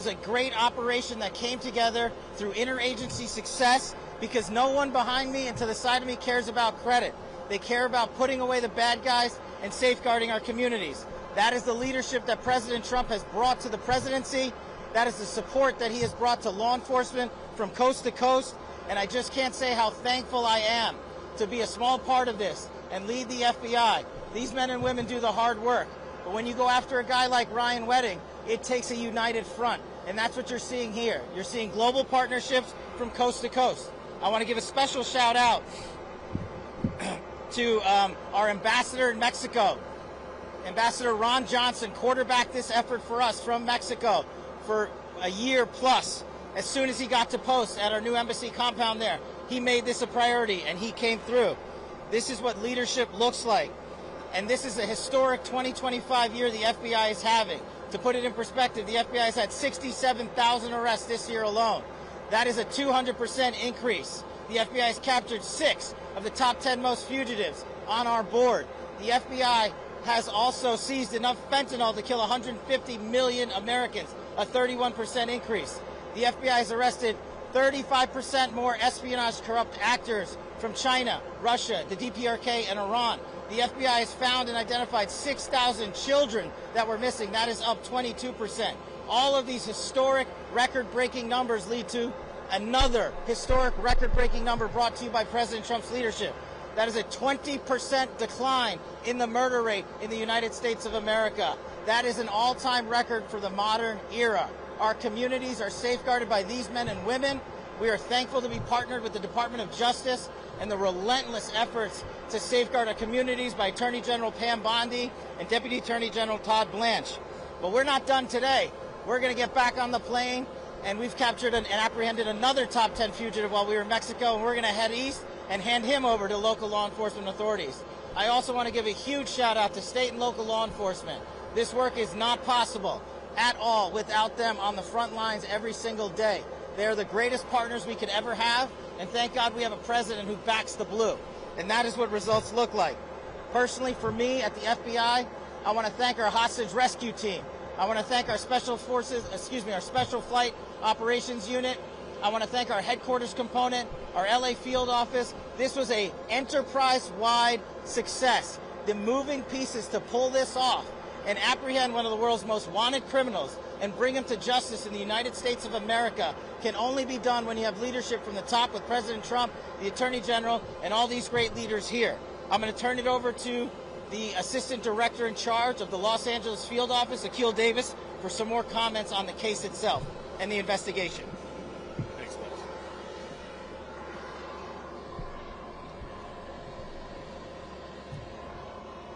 It was a great operation that came together through interagency success because no one behind me and to the side of me cares about credit. They care about putting away the bad guys and safeguarding our communities. That is the leadership that President Trump has brought to the presidency. That is the support that he has brought to law enforcement from coast to coast. And I just can't say how thankful I am to be a small part of this and lead the FBI. These men and women do the hard work. But when you go after a guy like Ryan Wedding, it takes a united front. And that's what you're seeing here. You're seeing global partnerships from coast to coast. I want to give a special shout out to our ambassador in Mexico. Ambassador Ron Johnson quarterbacked this effort for us from Mexico for a year plus. As soon as he got to post at our new embassy compound there, he made this a priority and he came through. This is what leadership looks like. And this is a historic 2025 year the FBI is having. To put it in perspective, the FBI has had 67,000 arrests this year alone. That is a 200% increase. The FBI has captured 6 of the top 10 most fugitives on our board. The FBI has also seized enough fentanyl to kill 150 million Americans, a 31% increase. The FBI has arrested 35% more espionage corrupt actors from China, Russia, the DPRK, and Iran. The FBI has found and identified 6,000 children that were missing. That is up 22%. All of these historic record-breaking numbers lead to another historic record-breaking number brought to you by President Trump's leadership. That is a 20% decline in the murder rate in the United States of America. That is an all-time record for the modern era. Our communities are safeguarded by these men and women. We are thankful to be partnered with the Department of Justice and the relentless efforts to safeguard our communities by Attorney General Pam Bondi and Deputy Attorney General Todd Blanche. But we're not done today. We're going to get back on the plane, and we've captured and apprehended another top 10 fugitive while we were in Mexico, and we're going to head east and hand him over to local law enforcement authorities. I also want to give a huge shout out to state and local law enforcement. This work is not possible at all without them on the front lines every single day. They are the greatest partners we could ever have, and thank God we have a president who backs the blue. And that is what results look like. Personally, for me at the FBI, I want to thank our hostage rescue team. I want to thank our special forces, our special flight operations unit. I want to thank our headquarters component, our LA field office. This was an enterprise-wide success. The moving pieces to pull this off and apprehend one of the world's most wanted criminals and bring him to justice in the United States of America can only be done when you have leadership from the top with President Trump, the Attorney General, and all these great leaders here. I'm going to turn it over to the Assistant Director in charge of the Los Angeles Field Office, Akil Davis, for some more comments on the case itself and the investigation. Thanks, Lex.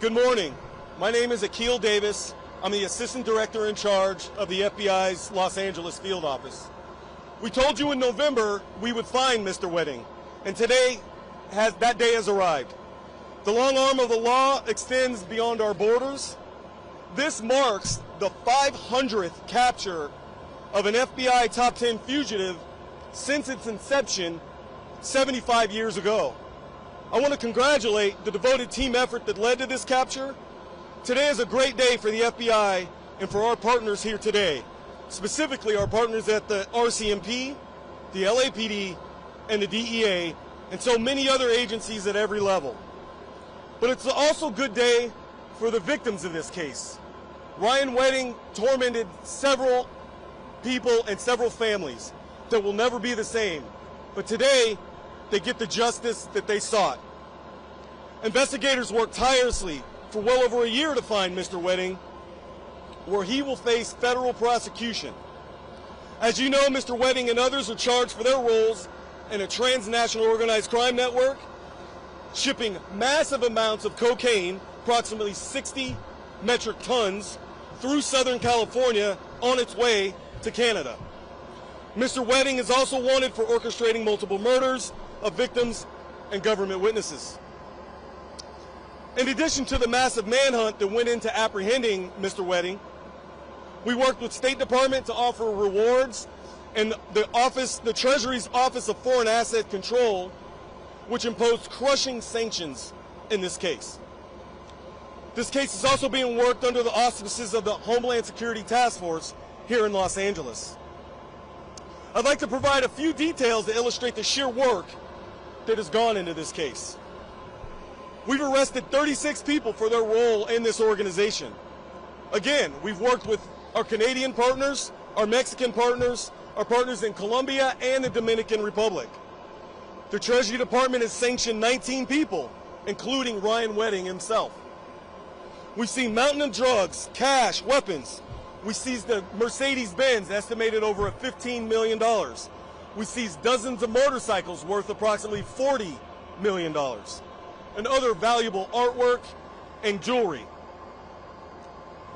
Good morning. My name is Akil Davis. I'm the Assistant Director in charge of the FBI's Los Angeles Field Office. We told you in November we would find Mr. Wedding, and today that day has arrived. The long arm of the law extends beyond our borders. This marks the 500th capture of an FBI top 10 fugitive since its inception 75 years ago. I want to congratulate the devoted team effort that led to this capture. Today is a great day for the FBI and for our partners here today, specifically our partners at the RCMP, the LAPD, and the DEA, and so many other agencies at every level. But it's also a good day for the victims of this case. Ryan Wedding tormented several people and several families that will never be the same. But today, they get the justice that they sought. Investigators worked tirelessly for well over a year to find Mr. Wedding, where he will face federal prosecution. As you know, Mr. Wedding and others are charged for their roles in a transnational organized crime network, shipping massive amounts of cocaine, approximately 60 metric tons, through Southern California on its way to Canada. Mr. Wedding is also wanted for orchestrating multiple murders of victims and government witnesses. In addition to the massive manhunt that went into apprehending Mr. Wedding, we worked with State Department to offer rewards and the Treasury's Office of Foreign Asset Control, which imposed crushing sanctions in this case. This case is also being worked under the auspices of the Homeland Security Task Force here in Los Angeles. I'd like to provide a few details to illustrate the sheer work that has gone into this case. We've arrested 36 people for their role in this organization. Again, we've worked with our Canadian partners, our Mexican partners, our partners in Colombia and the Dominican Republic. The Treasury Department has sanctioned 19 people, including Ryan Wedding himself. We've seen mountain of drugs, cash, weapons. We seized the Mercedes-Benz, estimated over $15 million. We seized dozens of motorcycles worth approximately $40 million, and other valuable artwork and jewelry.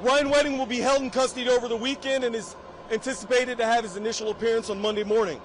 Ryan Wedding will be held in custody over the weekend and is anticipated to have his initial appearance on Monday morning.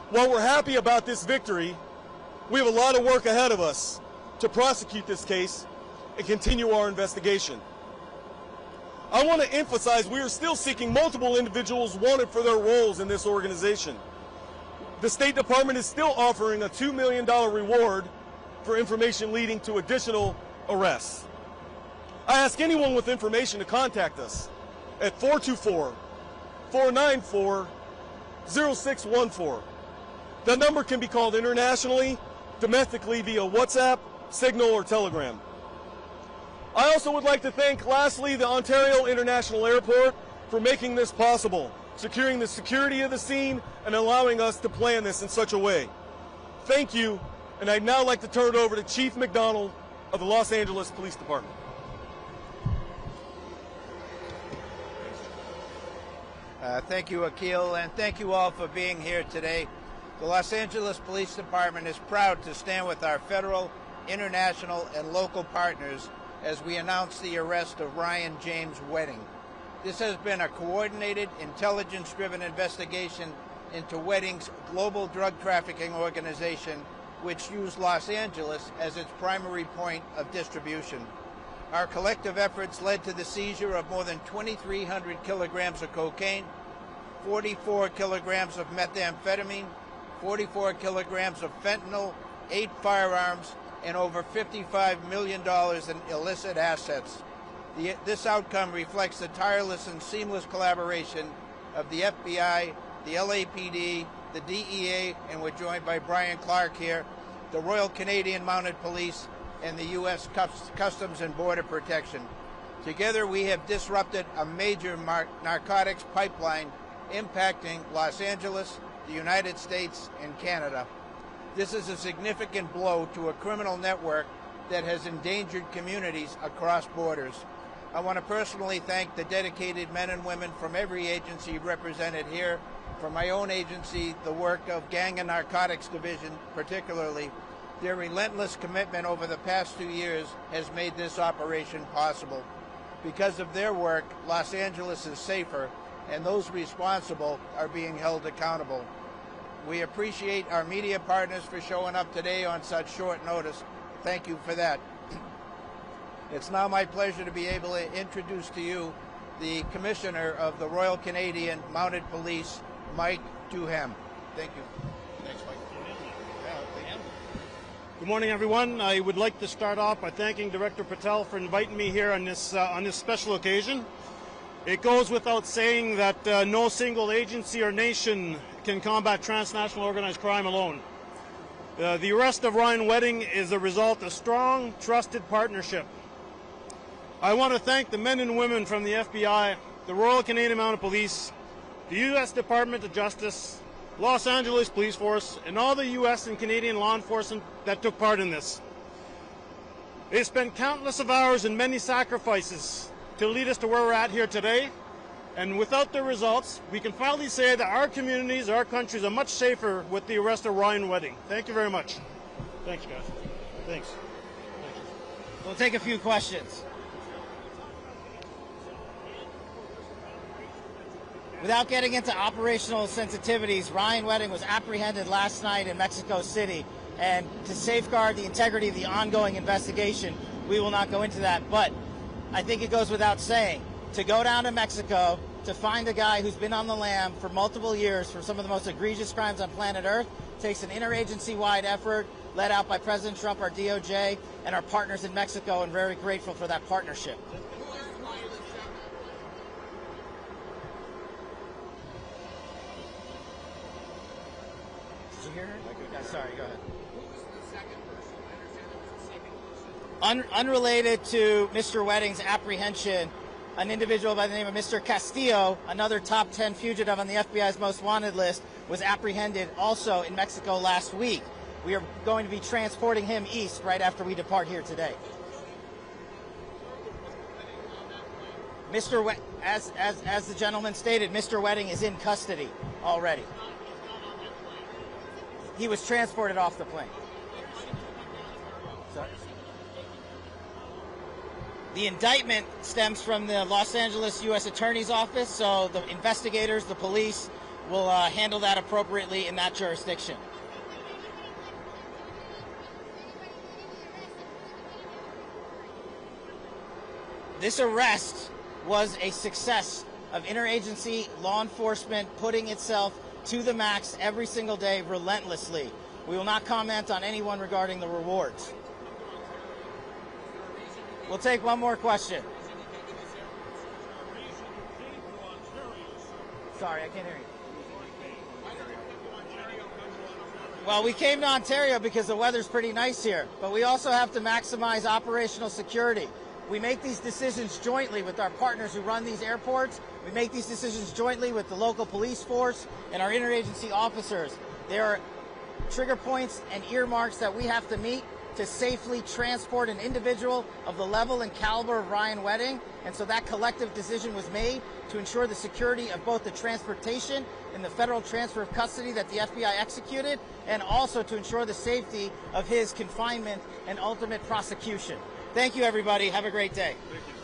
While we're happy about this victory, we have a lot of work ahead of us to prosecute this case and continue our investigation. I want to emphasize we are still seeking multiple individuals wanted for their roles in this organization. The State Department is still offering a $2 million reward for information leading to additional arrests. I ask anyone with information to contact us at 424-494-0614. That number can be called internationally, domestically via WhatsApp, Signal, or Telegram. I also would like to thank, lastly, the Ontario International Airport for making this possible, securing the security of the scene and allowing us to plan this in such a way. Thank you, and I'd now like to turn it over to Chief McDonnell of the Los Angeles Police Department. Thank you, Akil, and thank you all for being here today. The Los Angeles Police Department is proud to stand with our federal, international, and local partners as we announce the arrest of Ryan James Wedding. This has been a coordinated, intelligence-driven investigation into Wedding's global drug trafficking organization, which used Los Angeles as its primary point of distribution. Our collective efforts led to the seizure of more than 2,300 kilograms of cocaine, 44 kilograms of methamphetamine, 44 kilograms of fentanyl, 8 firearms, and over $55 million in illicit assets. This outcome reflects the tireless and seamless collaboration of the FBI, the LAPD, the DEA, and we're joined by Brian Clark here, the Royal Canadian Mounted Police, and the U.S. Customs and Border Protection. Together, we have disrupted a major narcotics pipeline impacting Los Angeles, the United States, and Canada. This is a significant blow to a criminal network that has endangered communities across borders. I want to personally thank the dedicated men and women from every agency represented here, from my own agency, the work of Gang and Narcotics Division particularly. Their relentless commitment over the past 2 years has made this operation possible. Because of their work, Los Angeles is safer, and those responsible are being held accountable. We appreciate our media partners for showing up today on such short notice. Thank you for that. It's now my pleasure to be able to introduce to you the Commissioner of the Royal Canadian Mounted Police, Mike Duheme. Thank you. Thanks, Mike. Good morning, everyone. I would like to start off by thanking Director Patel for inviting me here on this special occasion. It goes without saying that no single agency or nation can combat transnational organized crime alone. The arrest of Ryan Wedding is the result of strong, trusted partnership. I want to thank the men and women from the FBI, the Royal Canadian Mounted Police, the U.S. Department of Justice, Los Angeles Police Force, and all the U.S. and Canadian law enforcement that took part in this. They spent countless of hours and many sacrifices to lead us to where we're at here today. And without the results, we can finally say that our communities, our countries are much safer with the arrest of Ryan Wedding. Thank you very much. Thanks, guys. Thanks. We'll take a few questions. Without getting into operational sensitivities, Ryan Wedding was apprehended last night in Mexico City. And to safeguard the integrity of the ongoing investigation, we will not go into that. But I think it goes without saying, to go down to Mexico, to find a guy who's been on the lam for multiple years for some of the most egregious crimes on planet Earth, takes an interagency-wide effort led out by President Trump, our DOJ, and our partners in Mexico, and very grateful for that partnership. Did you hear her? Yeah, sorry, go ahead. Who was the second person? I understand there was a second person. Unrelated to Mr. Wedding's apprehension, an individual by the name of Mr. Castillo, another top 10 fugitive on the FBI's most wanted list, was apprehended also in Mexico last week. We are going to be transporting him east right after we depart here today. Mr. As the gentleman stated, Mr. Wedding is in custody already. He was transported off the plane. Sorry. The indictment stems from the Los Angeles U.S. Attorney's Office, so the investigators, the police, will handle that appropriately in that jurisdiction. This arrest was a success of interagency law enforcement putting itself to the max every single day relentlessly. We will not comment on anyone regarding the rewards. We'll take one more question. Sorry, I can't hear you. Well, we came to Ontario because the weather's pretty nice here, but we also have to maximize operational security. We make these decisions jointly with our partners who run these airports. We make these decisions jointly with the local police force and our interagency officers. There are trigger points and earmarks that we have to meet to safely transport an individual of the level and caliber of Ryan Wedding. And so that collective decision was made to ensure the security of both the transportation and the federal transfer of custody that the FBI executed, and also to ensure the safety of his confinement and ultimate prosecution. Thank you, everybody. Have a great day. Thank you.